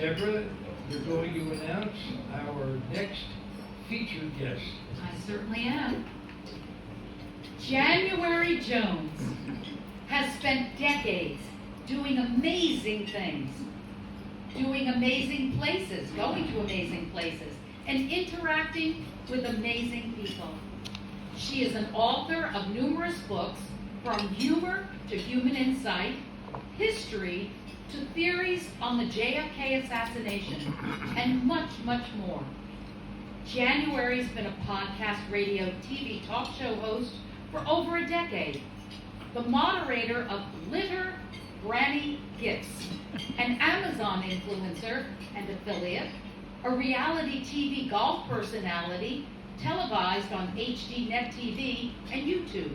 Deborah, you're going to announce our next featured guest. I certainly am. January Jones has spent decades doing amazing things, doing amazing places, going to amazing places, and interacting with amazing people. She is an author of numerous books, from humor to human insight, history to theories on the JFK assassination, and much, much more. January's been a podcast, radio, TV talk show host for over a decade, the moderator of Glitter Granny Gifts, an Amazon influencer and affiliate, a reality TV golf personality televised on HDNet TV and YouTube,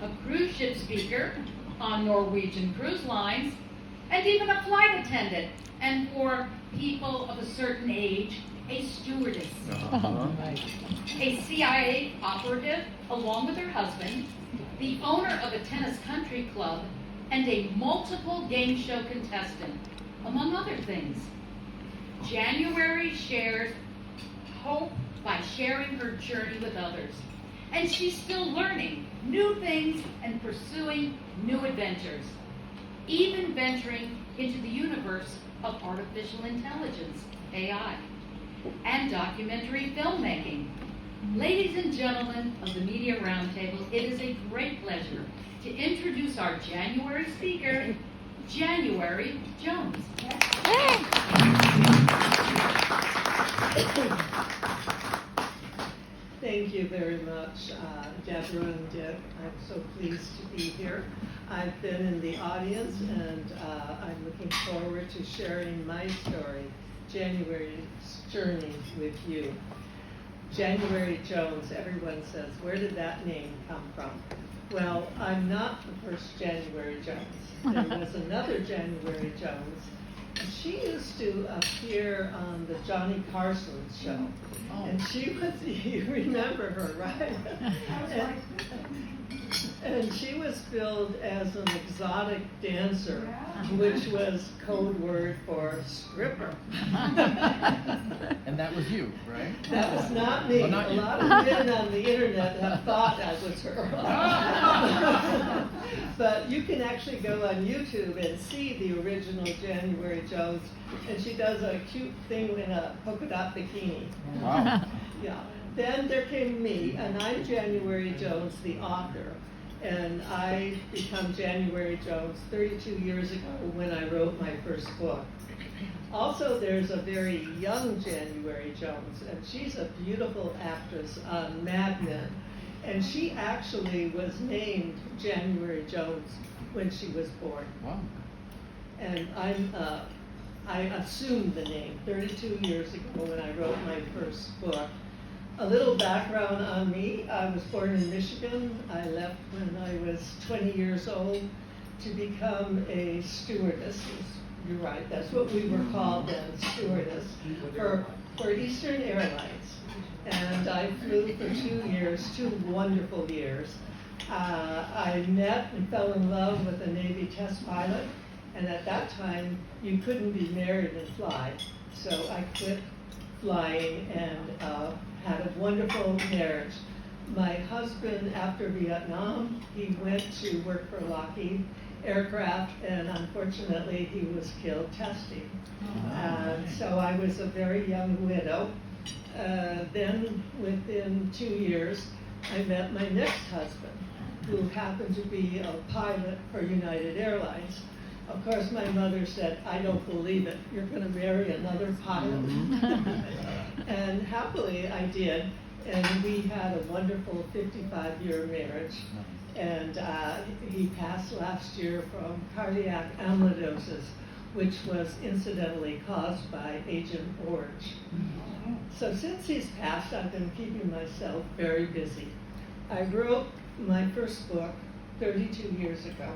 a cruise ship speaker on Norwegian Cruise Lines, and even a flight attendant, and for people of a certain age, a stewardess. A CIA operative, along with her husband, the owner of a tennis country club, and a multiple game show contestant, among other things. January shares hope by sharing her journey with others. And she's still learning new things and pursuing new adventures, even venturing into the universe of artificial intelligence, AI, and documentary filmmaking. Ladies and gentlemen of the Media Roundtable, it is a great pleasure to introduce our January speaker, January Jones. Thank you very much, Deborah and Dick. I'm so pleased to be here. I've been in the audience, and I'm looking forward to sharing my story, January's journey, with you. January Jones, everyone says, where did that name come from? Well, I'm not the first January Jones. There was another January Jones. She used to appear on the Johnny Carson show. Oh. And she was, you remember her, right? And she was billed as an exotic dancer, which was code word for stripper. And that was you, right? That was not me. Well, not a you. lot of men on the internet have thought that was her. But you can actually go on YouTube and see the original January Jones, and she does a cute thing in a polka dot bikini. Wow. Yeah. Then there came me, and I'm January Jones, the author. And I become January Jones 32 years ago when I wrote my first book. Also, there's a very young January Jones, and she's a beautiful actress on Mad Men. And she actually was named January Jones when she was born. Wow. And I assumed the name 32 years ago when I wrote my first book. A little background on me. I was born in Michigan. I left when I was 20 years old to become a stewardess. You're right, that's what we were called then, stewardess, for Eastern Airlines. And I flew for 2 years, 2 wonderful years. I met and fell in love with a Navy test pilot, and at that time, you couldn't be married and fly. So I quit flying and had a wonderful marriage. My husband, after Vietnam, he went to work for Lockheed Aircraft, and unfortunately he was killed testing. So I was a very young widow. Then within 2 years, I met my next husband, who happened to be a pilot for United Airlines. Of course, my mother said, I don't believe it. You're going to marry another pilot. And happily, I did. And we had a wonderful 55-year marriage. And he passed last year from cardiac amyloidosis, which was incidentally caused by Agent Orange. So since he's passed, I've been keeping myself very busy. I wrote my first book 32 years ago.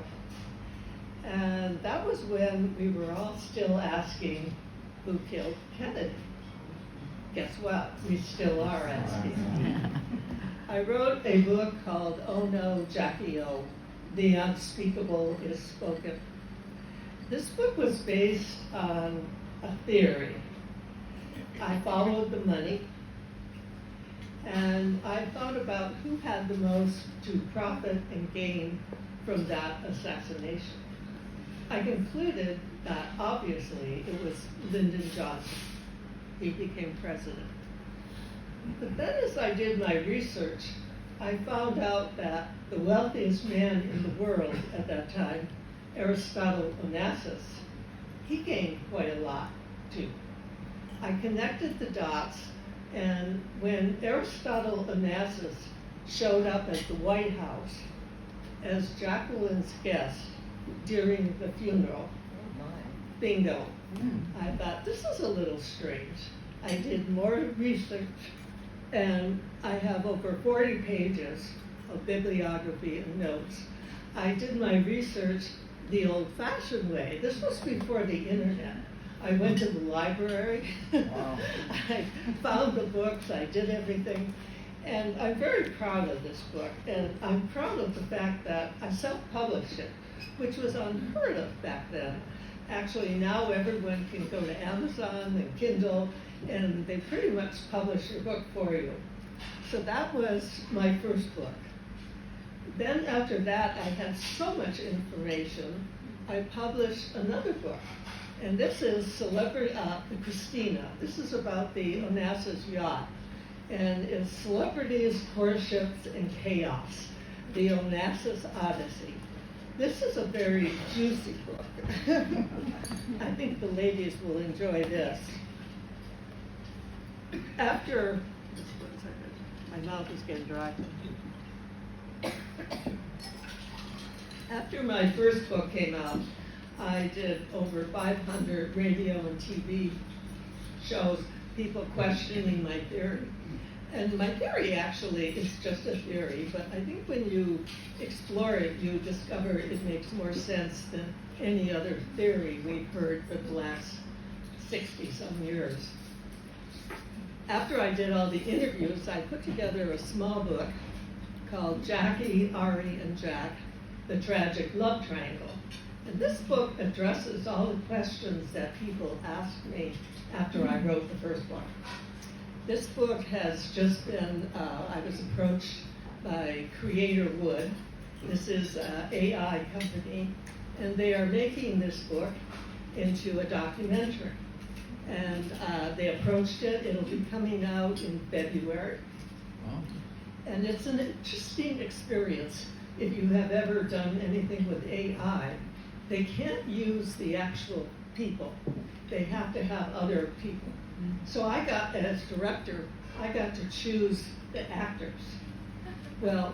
And that was when we were all still asking who killed Kennedy. Guess what? We still are asking. I wrote a book called Oh No, Jackie O, The Unspeakable is Spoken. This book was based on a theory. I followed the money, and I thought about who had the most to profit and gain from that assassination. I concluded that obviously it was Lyndon Johnson. He became president. But then as I did my research, I found out that the wealthiest man in the world at that time, Aristotle Onassis, he gained quite a lot too. I connected the dots, and when Aristotle Onassis showed up at the White House as Jacqueline's guest during the funeral, bingo, I thought, this is a little strange. I did more research, and I have over 40 pages of bibliography and notes. I did my research the old-fashioned way. This was before the internet. I went to the library. Wow. I found the books, I did everything. And I'm very proud of this book, and I'm proud of the fact that I self-published it, which was unheard of back then. Actually, now everyone can go to Amazon and Kindle, and they pretty much publish your book for you. So that was my first book. Then after that, I had so much information, I published another book. And this is Christina. This is about the Onassis yacht. And it's Celebrities, Warships, and Chaos, the Onassis Odyssey. This is a very juicy book. I think the ladies will enjoy this. After, my mouth is getting dry. After my first book came out, I did over 500 radio and TV shows, people questioning my theory. And my theory actually is just a theory, but I think when you explore it, you discover it makes more sense than any other theory we've heard for the last 60-some years. After I did all the interviews, I put together a small book called Jackie, Ari, and Jack, The Tragic Love Triangle. And this book addresses all the questions that people asked me after I wrote the first one. This book has just been, I was approached by Creator Wood. This is an AI company, and they are making this book into a documentary. And they approached it. It'll be coming out in February. Wow. And it's an interesting experience if you have ever done anything with AI. They can't use the actual people. They have to have other people. So I got, as director, I got to choose the actors. Well,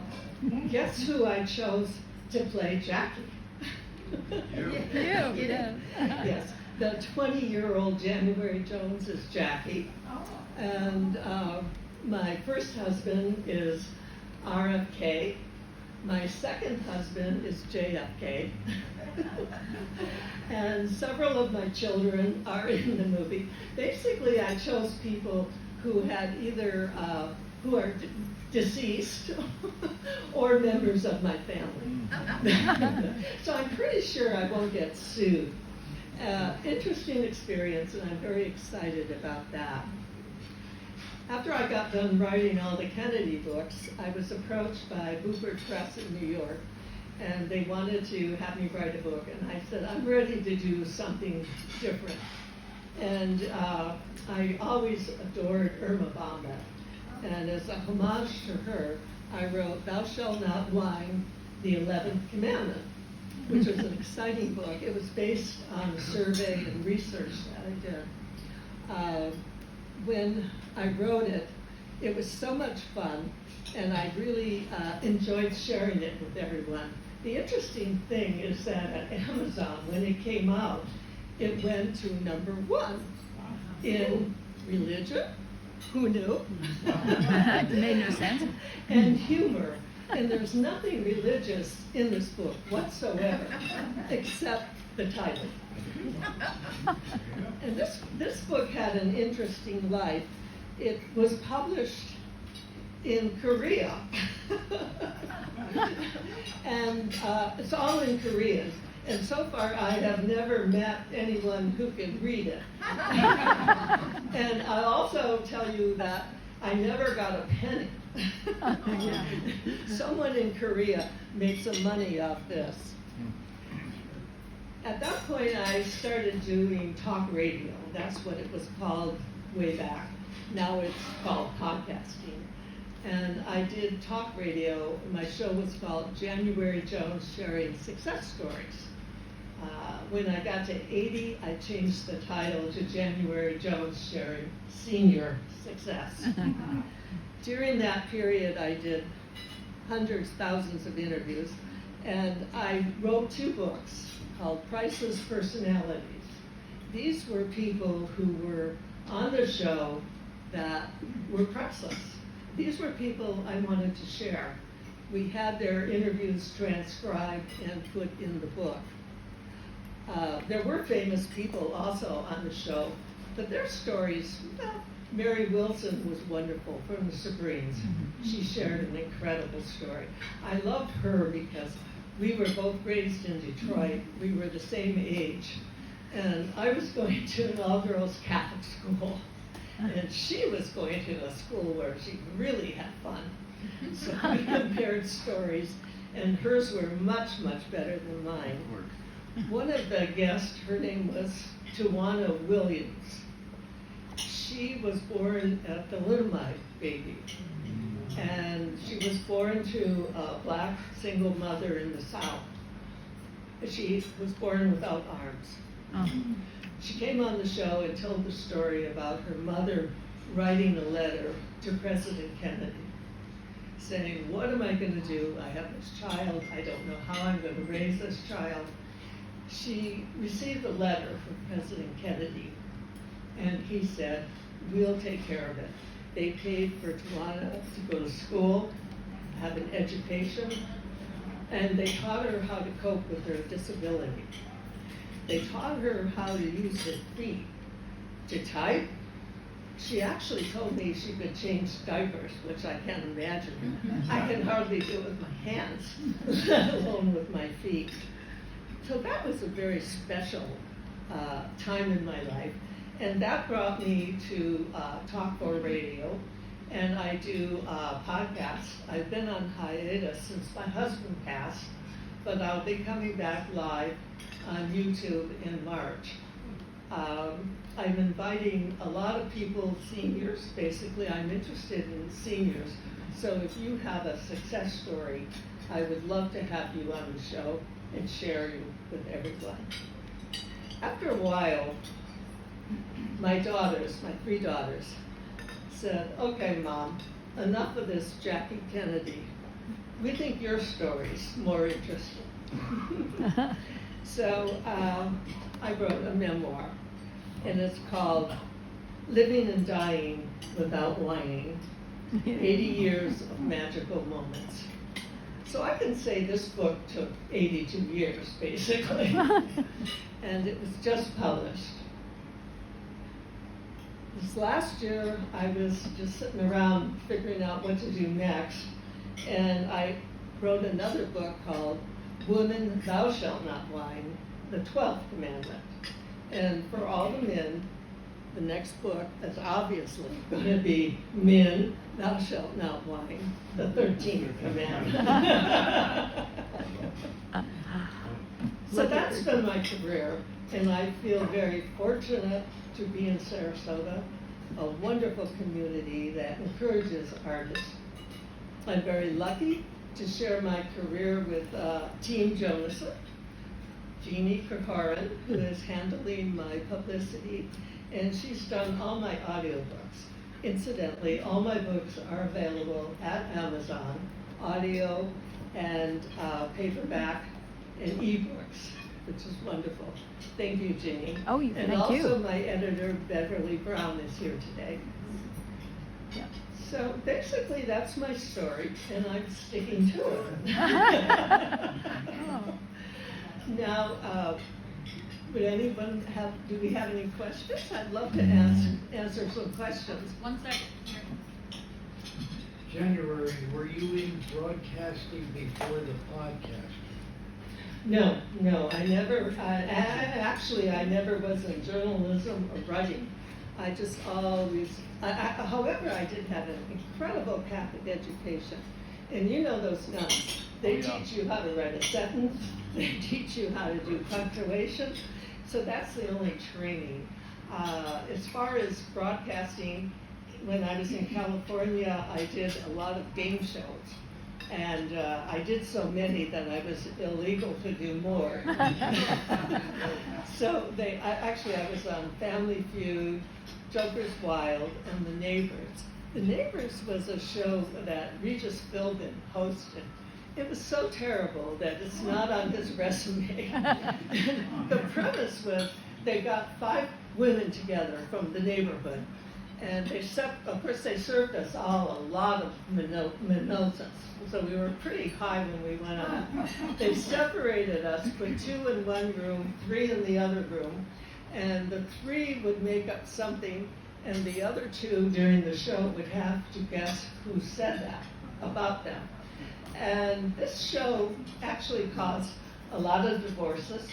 guess who I chose to play Jackie? You. Yes, the 20-year-old January Jones is Jackie. And my first husband is RFK. My second husband is JFK. And several of my children are in the movie. Basically, I chose people who had either, who are deceased or members of my family. So I'm pretty sure I won't get sued. Interesting experience, and I'm very excited about that. After I got done writing all the Kennedy books, I was approached by Booker Press in New York, and they wanted to have me write a book, and I said, I'm ready to do something different. And I always adored Irma Bomba, and as a homage to her, I wrote Thou Shalt Not Whine, the 11th Commandment, which was an exciting book. It was based on a survey and research that I did. When I wrote it, it was so much fun, and I really enjoyed sharing it with everyone. The interesting thing is that at Amazon, when it came out, it went to #1 in religion. Who knew? It made no sense. And humor. And there's nothing religious in this book whatsoever, except the title. And this book had an interesting life. It was published in Korea. And it's all in Korean. And so far, I have never met anyone who can read it. And I'll also tell you that I never got a penny. Yeah. Someone in Korea made some money off this. At that point, I started doing talk radio. That's what it was called way back. Now it's called podcasting. And I did talk radio. My show was called January Jones Sharing Success Stories. When I got to 80, I changed the title to January Jones Sharing Senior Success. During that period, I did hundreds, thousands of interviews, and I wrote 2 books called Priceless Personalities. These were people who were on the show that were priceless. These were people I wanted to share. We had their interviews transcribed and put in the book. There were famous people also on the show, but their stories, well, Mary Wilson was wonderful from the Sabrines. She shared an incredible story. I loved her because we were both raised in Detroit. We were the same age. And I was going to an all-girls Catholic school, and she was going to a school where she really had fun. So we compared stories, and hers were much, much better than mine. One of the guests, her name was Tawana Williams. She was born a thalidomide baby, and she was born to a black single mother in the South. She was born without arms. She came on the show and told the story about her mother writing a letter to President Kennedy, saying, what am I going to do? I have this child. I don't know how I'm going to raise this child. She received a letter from President Kennedy, and he said, we'll take care of it. They paid for Tawana to go to school, have an education, and they taught her how to cope with her disability. They taught her how to use her feet to type. She actually told me she could change diapers, which I can't imagine. I can hardly do it with my hands, let alone with my feet. So that was a very special time in my life. And that brought me to Talk for Radio. And I do podcasts. I've been on hiatus since my husband passed, but I'll be coming back live on YouTube in March. I'm inviting a lot of people, seniors, basically. I'm interested in seniors. So if you have a success story, I would love to have you on the show and share you with everyone. After a while, my 3 daughters, said, okay, Mom, enough of this Jackie Kennedy. We think your story's more interesting. So I wrote a memoir, and it's called Living and Dying Without Whining, 80 Years of Magical Moments. So I can say this book took 82 years, basically, and it was just published. This last year, I was just sitting around figuring out what to do next, and I wrote another book called Woman, Thou Shalt Not Whine, the 12th Commandment. And for all the men, the next book is obviously going to be Men, Thou Shalt Not Whine, the 13th Commandment. So that's been my career, and I feel very fortunate to be in Sarasota, a wonderful community that encourages artists. I'm very lucky to share my career with Team Jonasson, Jeannie Krikorin, who is handling my publicity, and she's done all my audiobooks. Incidentally, all my books are available at Amazon, audio and paperback and ebooks, which is wonderful. Thank you, Jeannie. Oh, and thank you. also my editor, Beverly Brown, is here today. Yeah. So basically, that's my story, and I'm sticking to it. Now, would anyone do we have any questions? I'd love to answer some questions. One second. Here. January, were you in broadcasting before the podcast? No, I never, actually, I never was in journalism or writing. I just always, however, I did have an incredible Catholic education. And you know those nuns, they teach you how to write a sentence, they teach you how to do punctuation. So that's the only training. As far as broadcasting, when I was in California, I did a lot of game shows. And I did so many that I was illegal to do more. So I was on Family Feud, Joker's Wild, and The Neighbors. The Neighbors was a show that Regis Philbin hosted. It was so terrible that it's not on his resume. The premise was they got 5 women together from the neighborhood, and of course they served us all a lot of mimosas, so we were pretty high when we went on. They separated us, put 2 in one room, 3 in the other room, and the 3 would make up something, and the other 2 during the show would have to guess who said that about them. And this show actually caused a lot of divorces.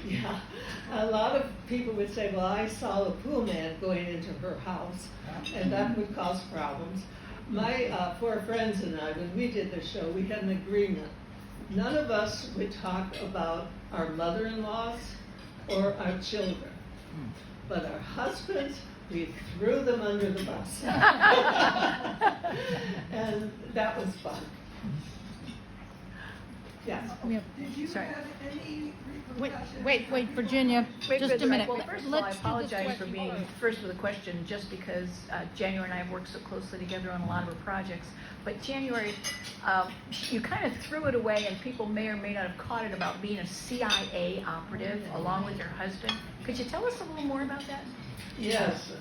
Yeah, a lot of people would say, well, I saw a pool man going into her house, and that would cause problems. My 4 friends and I, when we did the show, we had an agreement. None of us would talk about our mother-in-laws or our children, but our husbands, we threw them under the bus. And that was fun. Yes. Did you Sorry. have any Wait, repercussions? Virginia, just a minute. Well, first of all, I Let's do this apologize for question. being first with a question, just because January and I have worked so closely together on a lot of our projects. But January, you kind of threw it away, and people may or may not have caught it about being a CIA operative along with your husband. Could you tell us a little more about that? Yes,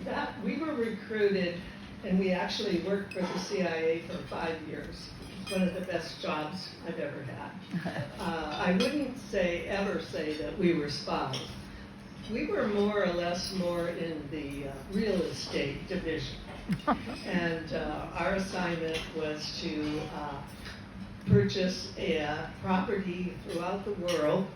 that we were recruited, and we actually worked for the CIA for 5 years. It's one of the best jobs I've ever had. I wouldn't ever say that we were spies. We were more or less more in the real estate division. And our assignment was to purchase a property throughout the world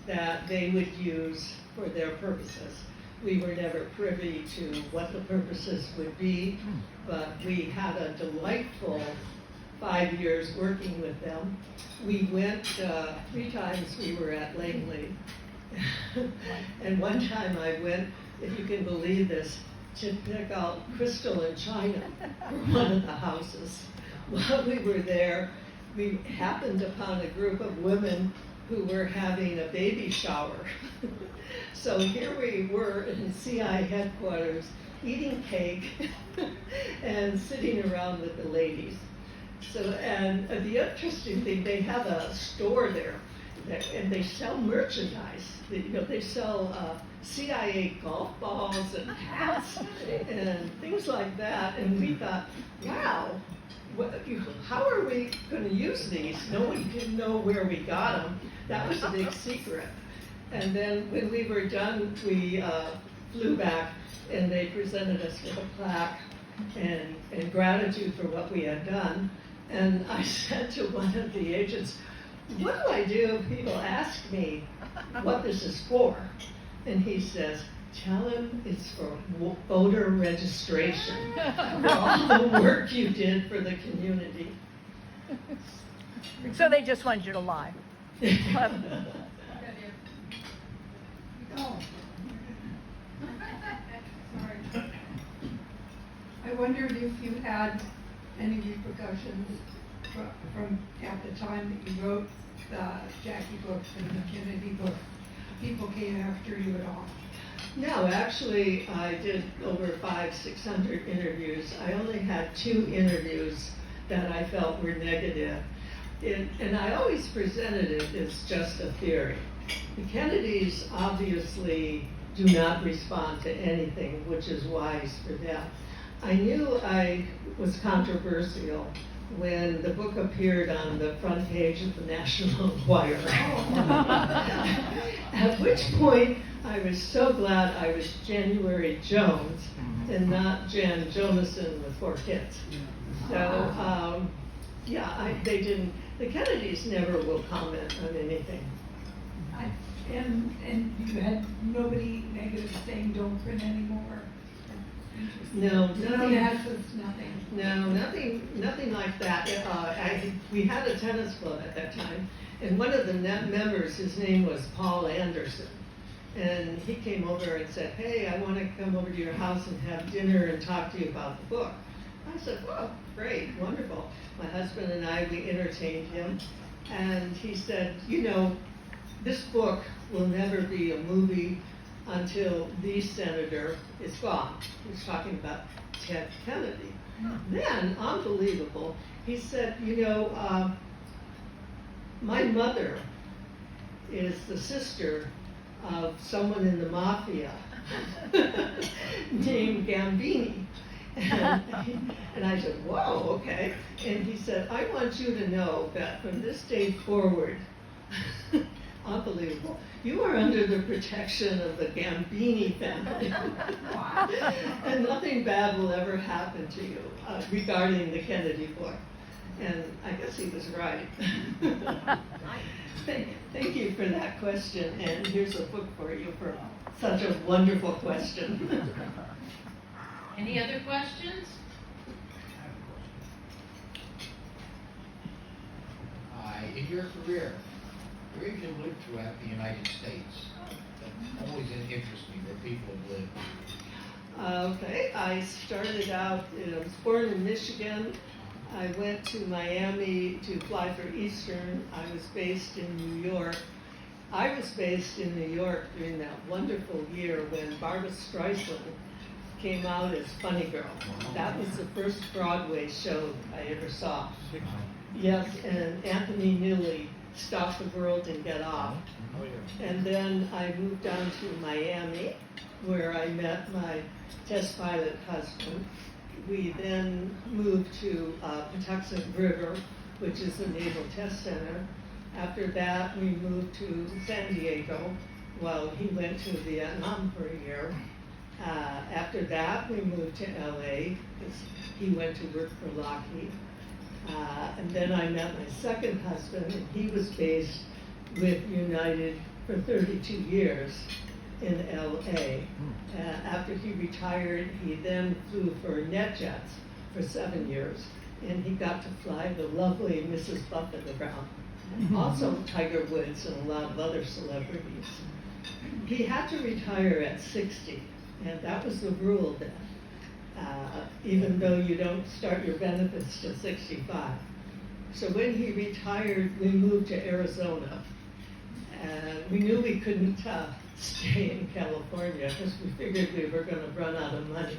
that they would use for their purposes. We were never privy to what the purposes would be, but we had a delightful 5 years working with them. We went 3 times we were at Langley. And one time I went, if you can believe this, to pick out crystal and china for one of the houses. While we were there, we happened upon a group of women who were having a baby shower. So here we were in CI headquarters, eating cake and sitting around with the ladies. So, and the interesting thing, they have a store there, and they sell merchandise. They sell CIA golf balls and hats and things like that. And we thought, wow, how are we going to use these? No one didn't know where we got them. That was a big secret. And then when we were done, we flew back, and they presented us with a plaque and gratitude for what we had done. And I said to one of the agents, what do I do if people ask me what this is for? And he says, tell him it's for voter registration, for all the work you did for the community. So they just wanted you to lie. Oh. Sorry. I wondered if you had any repercussions from at the time that you wrote the Jackie books and the Kennedy book. People came after you at all? No, actually, I did over 500-600 interviews. I only had 2 interviews that I felt were negative. And I always presented it as just a theory. The Kennedys obviously do not respond to anything, which is wise for them. I knew I was controversial when the book appeared on the front page of the National Enquirer. At which point, I was so glad I was January Jones and not Jan Jonason with 4 kids. So, yeah, they didn't, the Kennedys never will comment on anything. And you had nobody negative saying don't print anymore? No, No nothing. messages, nothing. No, nothing like that. We had a tennis club at that time, and one of the members, his name was Paul Anderson. And he came over and said, hey, I want to come over to your house and have dinner and talk to you about the book. I said, well, great, wonderful. My husband and I, we entertained him. And he said, you know, this book will never be a movie until the senator is gone. He was talking about Ted Kennedy. Then, unbelievable, he said, you know, my mother is the sister of someone in the mafia named Gambini. And I said, whoa, okay. And he said, I want you to know that from this day forward, unbelievable, you are under the protection of the Gambini family. And nothing bad will ever happen to you regarding the Kennedy book. And I guess he was right. Thank you for that question, and here's a book for you for such a wonderful question. Any other questions? In your career, where have you lived throughout the United States? That always interests me, where people have lived. Okay, I started out, I was born in Michigan. I went to Miami to fly for Eastern. I was based in New York. I was based in New York during that wonderful year when Barbra Streisand came out as Funny Girl. That was the first Broadway show I ever saw. Yes, and Anthony Newley, Stop the World and Get Off. And then I moved down to Miami, where I met my test pilot husband. We then moved to Patuxent River, which is the Naval Test Center. After that, we moved to San Diego while he went to Vietnam for a year. After that, we moved to LA because he went to work for Lockheed. And then I met my second husband, and he was based with United for 32 years in LA. After he retired, he then flew for NetJets for 7 years, and he got to fly the lovely Mrs. Buffett around. Also Tiger Woods and a lot of other celebrities. He had to retire at 60, and that was the rule then. Even though you don't start your benefits till 65. So when he retired, we moved to Arizona. And we knew we couldn't stay in California because we figured we were going to run out of money.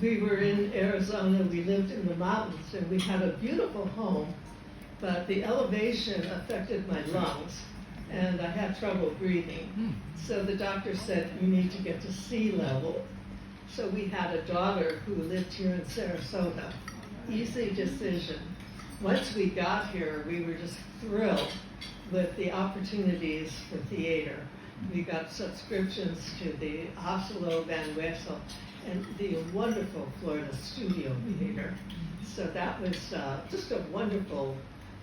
We were in Arizona, we lived in the mountains, and we had a beautiful home, but the elevation affected my lungs, and I had trouble breathing. So the doctor said, you need to get to sea level. So we had a daughter who lived here in Sarasota. Easy decision. Once we got here, we were just thrilled with the opportunities for theater. We got subscriptions to the Oslo Van Wessel and the wonderful Florida Studio Theater. So that was just a wonderful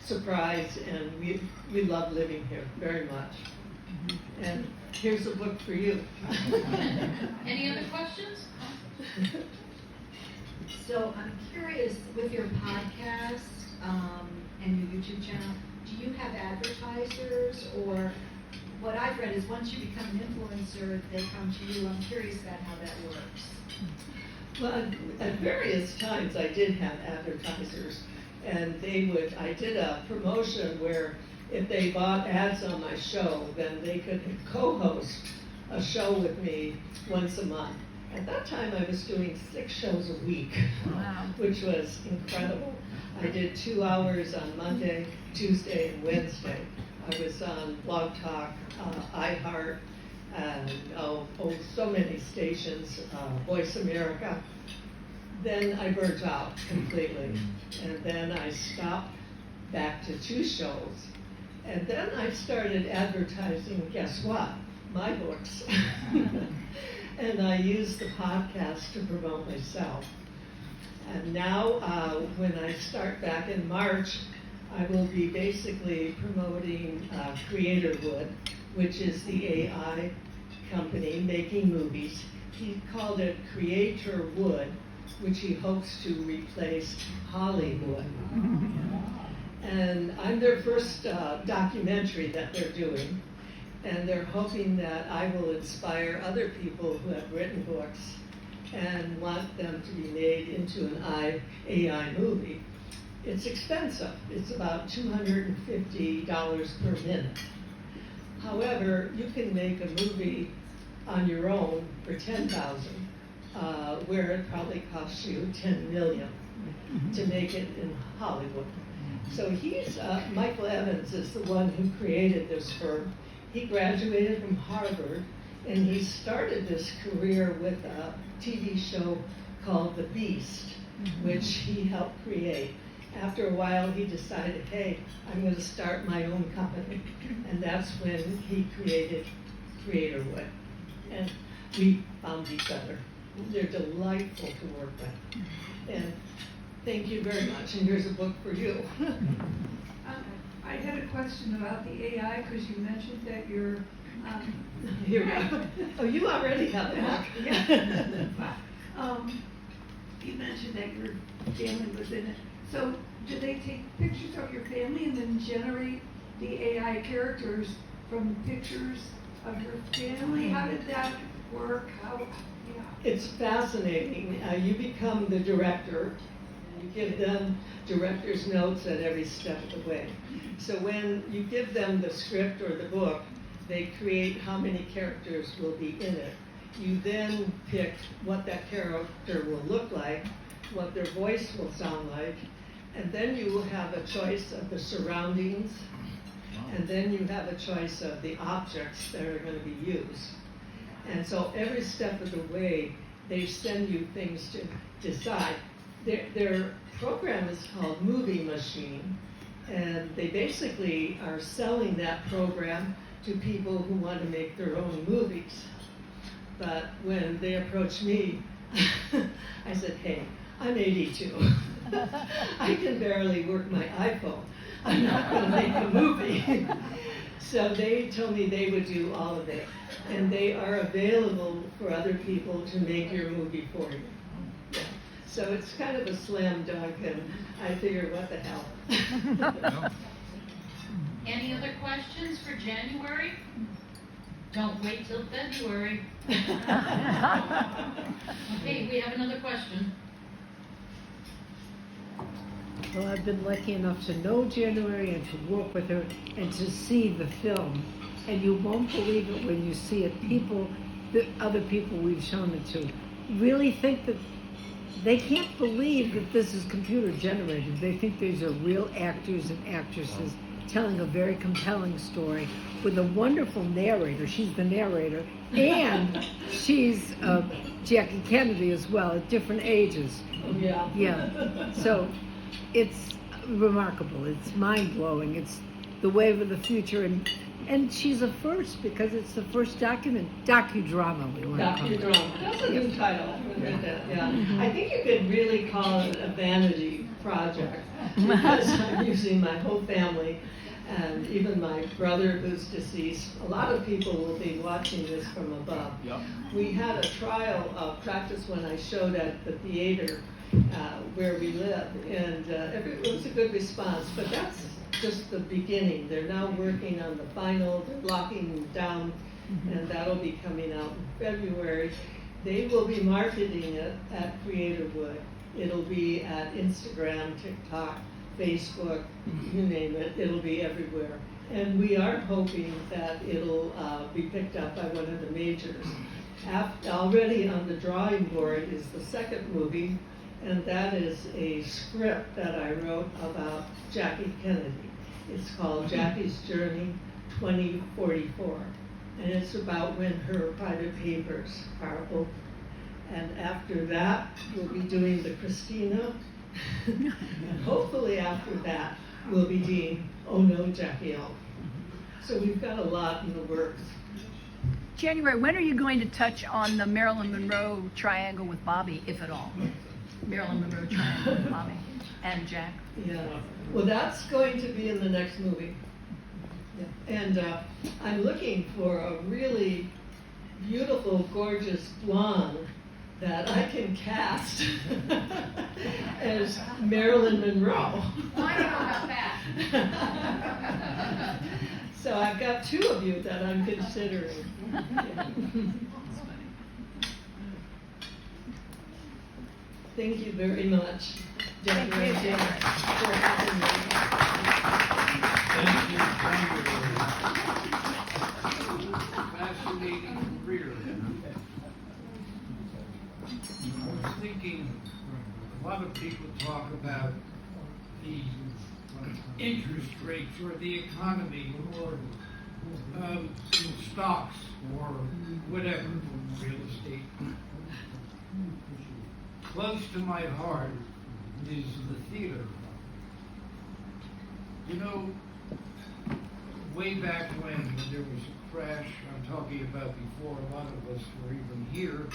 surprise, and we love living here very much. And here's a book for you. Any other questions? So I'm curious, with your podcast and your YouTube channel, do you have advertisers, or what I've read is once you become an influencer, they come to you? I'm curious about how that works. Well, at various times I did have advertisers, and I did a promotion where if they bought ads on my show, then they could co-host a show with me once a month. At that time, I was doing 6 shows a week, which was incredible. I did 2 hours on Monday, Tuesday, and Wednesday. I was on Blog Talk, iHeart, and so many stations, Voice America. Then I burnt out completely, and then I stopped back to 2 shows. And then I started advertising, guess what? My books. And I used the podcast to promote myself. And now, when I start back in March, I will be basically promoting Creatorwood, which is the AI company making movies. He called it Creatorwood, which he hopes to replace Hollywood. And I'm their first documentary that they're doing, and they're hoping that I will inspire other people who have written books and want them to be made into an AI movie. It's expensive. It's about $250 per minute. However, you can make a movie on your own for $10,000, where it probably costs you $10 million to make it in Hollywood. So Michael Evans is the one who created this firm. He graduated from Harvard, and he started this career with a TV show called The Beast, which he helped create. After a while, he decided, hey, I'm going to start my own company. And that's when he created Creatorwood. And we found each other. They're delightful to work with. And thank you very much. And here's a book for you. I had a question about the AI, because you mentioned that you're, Here we go. Oh, you already have the book. you mentioned that your family was in it. So do they take pictures of your family and then generate the AI characters from pictures of your family? How did that work? It's fascinating. You become the director. You give them director's notes at every step of the way. So when you give them the script or the book, they create how many characters will be in it. You then pick what that character will look like, what their voice will sound like, and then you will have a choice of the surroundings, and then you have a choice of the objects that are going to be used. And so every step of the way, they send you things to decide. Their program is called Movie Machine, and they basically are selling that program to people who want to make their own movies. But when they approached me, I said, hey, I'm 82. I can barely work my iPhone. I'm not going to make a movie. So they told me they would do all of it. And they are available for other people to make your movie for you. Yeah. So it's kind of a slam dunk, and I figured, what the hell? Any other questions for January? Don't wait till February. Okay, we have another question. Well, I've been lucky enough to know January and to work with her and to see the film. And you won't believe it when you see it. The other people we've shown it to, really think that they can't believe that this is computer generated. They think these are real actors and actresses telling a very compelling story with a wonderful narrator. She's the narrator, and she's Jackie Kennedy as well at different ages. Yeah. Yeah. So it's remarkable. It's mind-blowing. It's the wave of the future, and she's a first because it's the first docudrama we want to call it. Docudrama. That's a good title. I read that. Yeah. I think you could really call it a vanity project because I'm using my whole family and even my brother who's deceased. A lot of people will be watching this from above. Yep. We had a trial of practice when I showed at the theater where we live, and it was a good response, but that's just the beginning. They're now working on the final, they're locking down, and that'll be coming out in February. They will be marketing it at Creatorwood. It'll be at Instagram, TikTok, Facebook, you name it, it'll be everywhere. And we are hoping that it'll be picked up by one of the majors. Already on the drawing board is the second movie, and that is a script that I wrote about Jackie Kennedy. It's called Jackie's Journey 2044, and it's about when her private papers are open. And after that, we'll be doing the Christina, and hopefully after that, we'll be doing Oh No, Jackie O. So we've got a lot in the works. January, when are you going to touch on the Marilyn Monroe triangle with Bobby, if at all? Marilyn Monroe trying mommy and Jack. Yeah, well, that's going to be in the next movie. Yeah. And I'm looking for a really beautiful, gorgeous blonde that I can cast as Marilyn Monroe. I don't know about that. So I've got two of you that I'm considering. Yeah. Thank you very much, Thank Deborah you, and Jen, Deborah. for having me. Fascinating career. I was thinking, a lot of people talk about the interest rates or the economy or stocks or whatever, real estate. Close to my heart is the theater. You know, way back when there was a crash, I'm talking about before a lot of us were even here,